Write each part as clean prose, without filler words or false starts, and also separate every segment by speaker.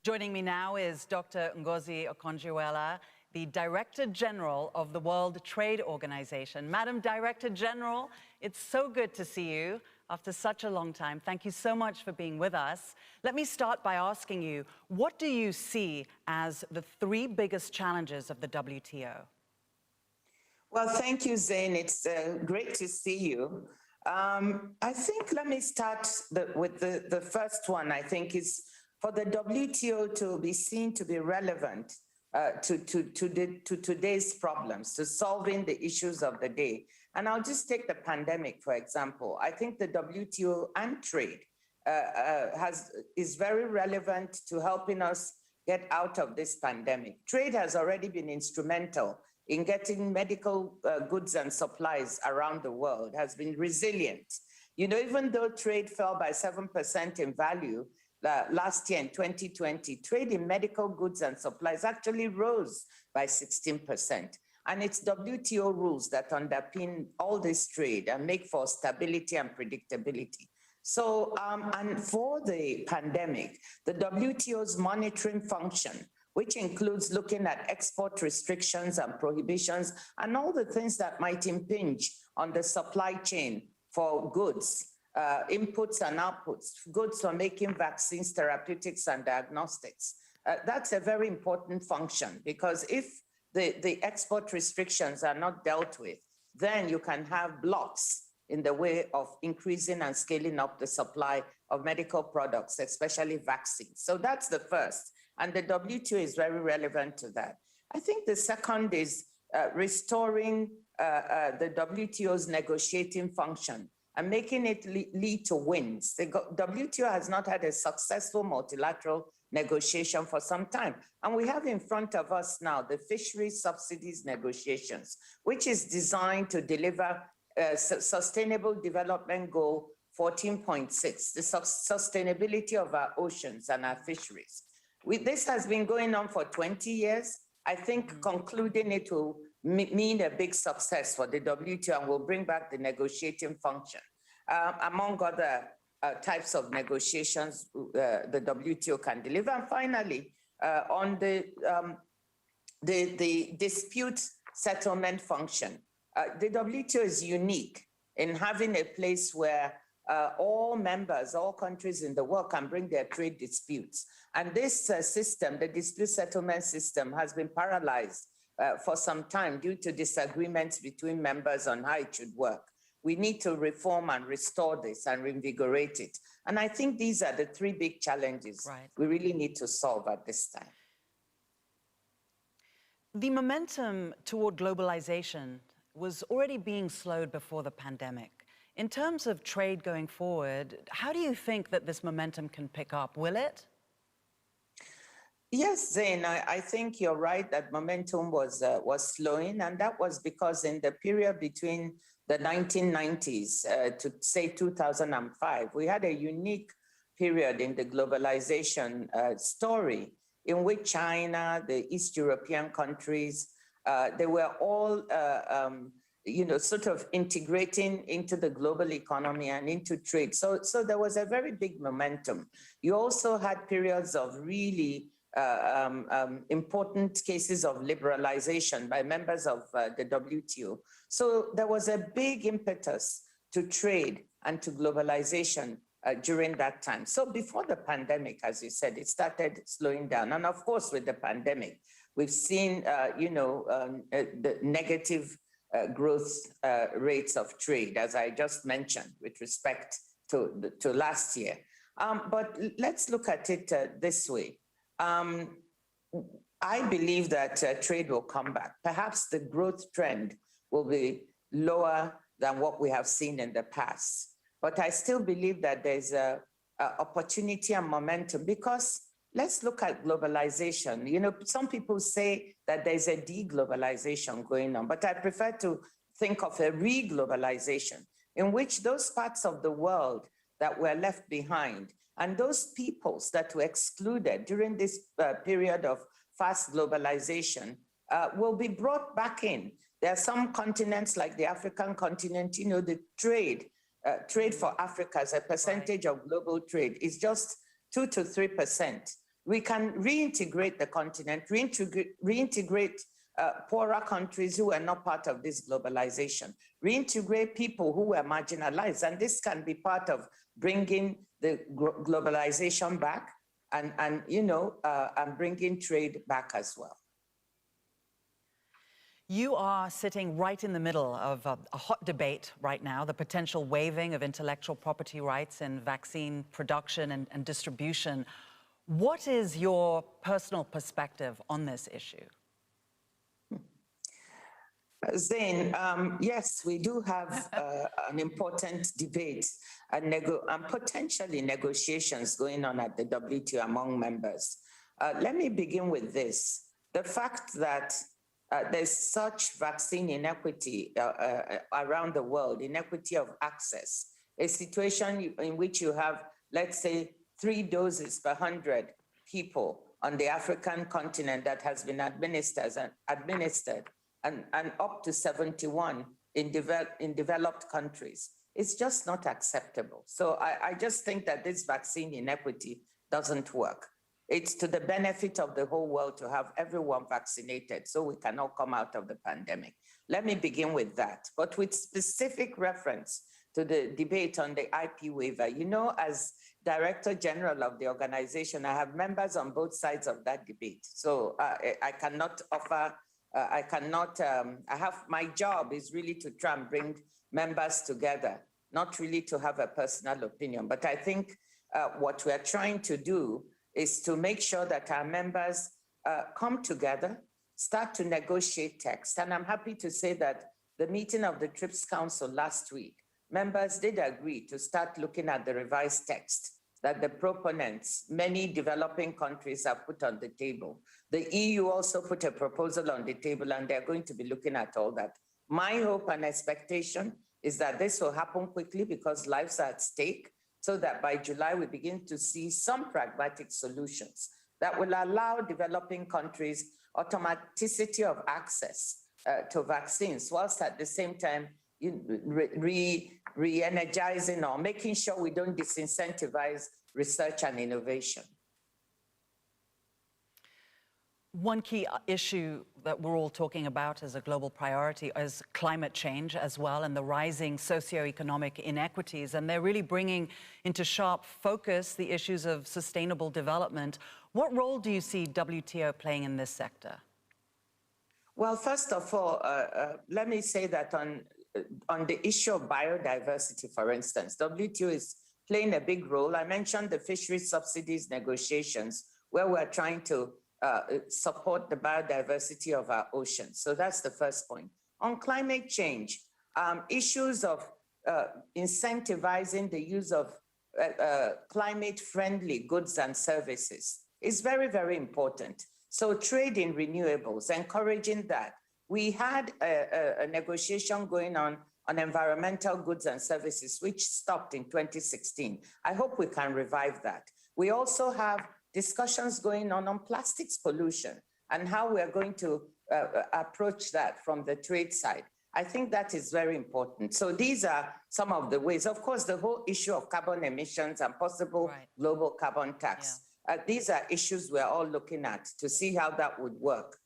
Speaker 1: Joining me now is Dr. Ngozi Okonjo-Iweala, the Director General of the World Trade Organization. Madam Director General, it's so good to see you after such a long time. Thank you so much for being with us. Let me start by asking you, what do you see as the three biggest challenges of the WTO?
Speaker 2: Well, thank you, Zain. It's great to see you. I think let me start with the first one, I think, is for the WTO to be seen to be relevant to today's problems, to solving the issues of the day. And I'll just take the pandemic, for example. I think the WTO and trade is very relevant to helping us get out of this pandemic. Trade has already been instrumental in getting medical goods and supplies around the world, has been resilient. You know, even though trade fell by 7% in value, last year in 2020, trade in medical goods and supplies actually rose by 16%. And it's WTO rules that underpin all this trade and make for stability and predictability. So, and for the pandemic, the WTO's monitoring function, which includes looking at export restrictions and prohibitions and all the things that might impinge on the supply chain for goods, inputs and outputs, goods for making vaccines, therapeutics, and diagnostics. That's a very important function, because if the export restrictions are not dealt with, then you can have blocks in the way of increasing and scaling up the supply of medical products, especially vaccines. So that's the first. And the WTO is very relevant to that. I think the second is restoring the WTO's negotiating function and making it lead to wins. The WTO has not had a successful multilateral negotiation for some time. And we have in front of us now the fisheries subsidies negotiations, which is designed to deliver Sustainable Development Goal 14.6, the sustainability of our oceans and our fisheries. This has been going on for 20 years. I think concluding it will mean a big success for the WTO and will bring back the negotiating function, among other types of negotiations the WTO can deliver. And finally, on the dispute settlement function, the WTO is unique in having a place where all members, all countries in the world can bring their trade disputes. And this system, the dispute settlement system, has been paralyzed for some time due to disagreements between members on how it should work. We need to reform and restore this and reinvigorate it. And I think these are the three big challenges we really need to solve at this time.
Speaker 1: The momentum toward globalization was already being slowed before the pandemic. In terms of trade going forward, how do you think that this momentum can pick up? Will it?
Speaker 2: Yes, Zain, I think you're right that momentum was slowing, and that was because in the period between the 1990s to say 2005, we had a unique period in the globalization story in which China, the East European countries, they were all sort of integrating into the global economy and into trade. So there was a very big momentum. You also had periods of really important cases of liberalization by members of the WTO. So there was a big impetus to trade and to globalization during that time. So before the pandemic, as you said, it started slowing down. And of course, with the pandemic, we've seen, the negative growth rates of trade, as I just mentioned, with respect to last year. But let's look at it this way. I believe that trade will come back. Perhaps the growth trend will be lower than what we have seen in the past. But I still believe that there's a opportunity and momentum, because let's look at globalization. You know, some people say that there's a deglobalization going on, but I prefer to think of a re-globalization in which those parts of the world that were left behind and those peoples that were excluded during this period of fast globalization will be brought back in. There are some continents like the African continent, you know, the trade for Africa as a percentage of global trade is just 2 to 3%. we can reintegrate the continent, reintegrate poorer countries who are not part of this globalization, reintegrate people who were marginalized. And this can be part of bringing the globalization back and bringing trade back as well.
Speaker 1: You are sitting right in the middle of a hot debate right now, the potential waiving of intellectual property rights in vaccine production and distribution. What is your personal perspective on this issue?
Speaker 2: Zain, yes, we do have an important debate and potentially negotiations going on at the WTO among members. Let me begin with this. The fact that there's such vaccine inequity around the world, inequity of access, a situation in which you have, let's say, 3 doses per 100 people on the African continent that has been administered and up to 71 in developed countries. It's just not acceptable. So I just think that this vaccine inequity doesn't work. It's to the benefit of the whole world to have everyone vaccinated so we can all come out of the pandemic. Let me begin with that. But with specific reference to the debate on the IP waiver, you know, as Director General of the organization, I have members on both sides of that debate. So I cannot offer, my job is really to try and bring members together, not really to have a personal opinion. But I think what we are trying to do is to make sure that our members come together, start to negotiate text. And I'm happy to say that the meeting of the TRIPS Council last week, members did agree to start looking at the revised text that the proponents, many developing countries, have put on the table. The EU also put a proposal on the table, and they're going to be looking at all that. My hope and expectation is that this will happen quickly because lives are at stake, so that by July we begin to see some pragmatic solutions that will allow developing countries automaticity of access to vaccines, whilst at the same time re-energizing or making sure we don't disincentivize research and innovation.
Speaker 1: One key issue that we're all talking about as a global priority is climate change as well, and the rising socioeconomic inequities. And they're really bringing into sharp focus the issues of sustainable development. What role do you see WTO playing in this sector?
Speaker 2: Well, first of all, let me say that on the issue of biodiversity, for instance, WTO is playing a big role. I mentioned the fisheries subsidies negotiations, where we're trying to support the biodiversity of our oceans. So that's the first point. On climate change, issues of incentivizing the use of climate-friendly goods and services is very, very important. So trade in renewables, encouraging that. We had a negotiation going on environmental goods and services, which stopped in 2016. I hope we can revive that. We also have discussions going on plastics pollution and how we are going to approach that from the trade side. I think that is very important. So these are some of the ways. Of course, the whole issue of carbon emissions and possible global carbon tax. Yeah. These are issues we're all looking at to see how that would work.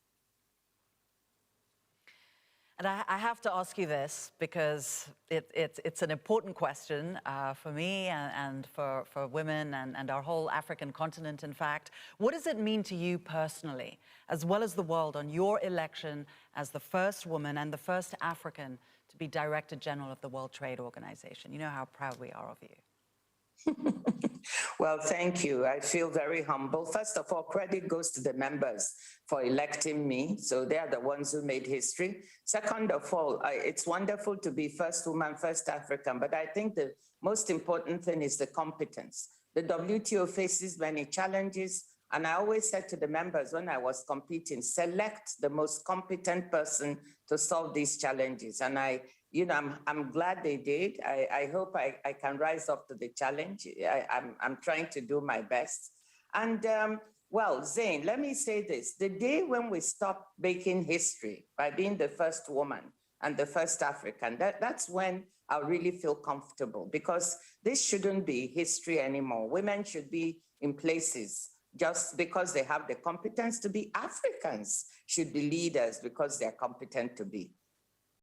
Speaker 1: And I have to ask you this because it's an important question for me and for women and our whole African continent, in fact. What does it mean to you personally, as well as the world, on your election as the first woman and the first African to be Director General of the World Trade Organization? You know how proud we are of you.
Speaker 2: Well, thank you. I feel very humble. First of all, credit goes to the members for electing me. So they are the ones who made history. Second of all, it's wonderful to be first woman, first African, but I think the most important thing is the competence. The WTO faces many challenges, and I always said to the members when I was competing, select the most competent person to solve these challenges. And I'm glad they did. I hope I can rise up to the challenge. I'm trying to do my best. And well, Zain, let me say this. The day when we stop making history by being the first woman and the first African, that's when I'll really feel comfortable, because this shouldn't be history anymore. Women should be in places just because they have the competence to be. Africans should be leaders because they're competent to be.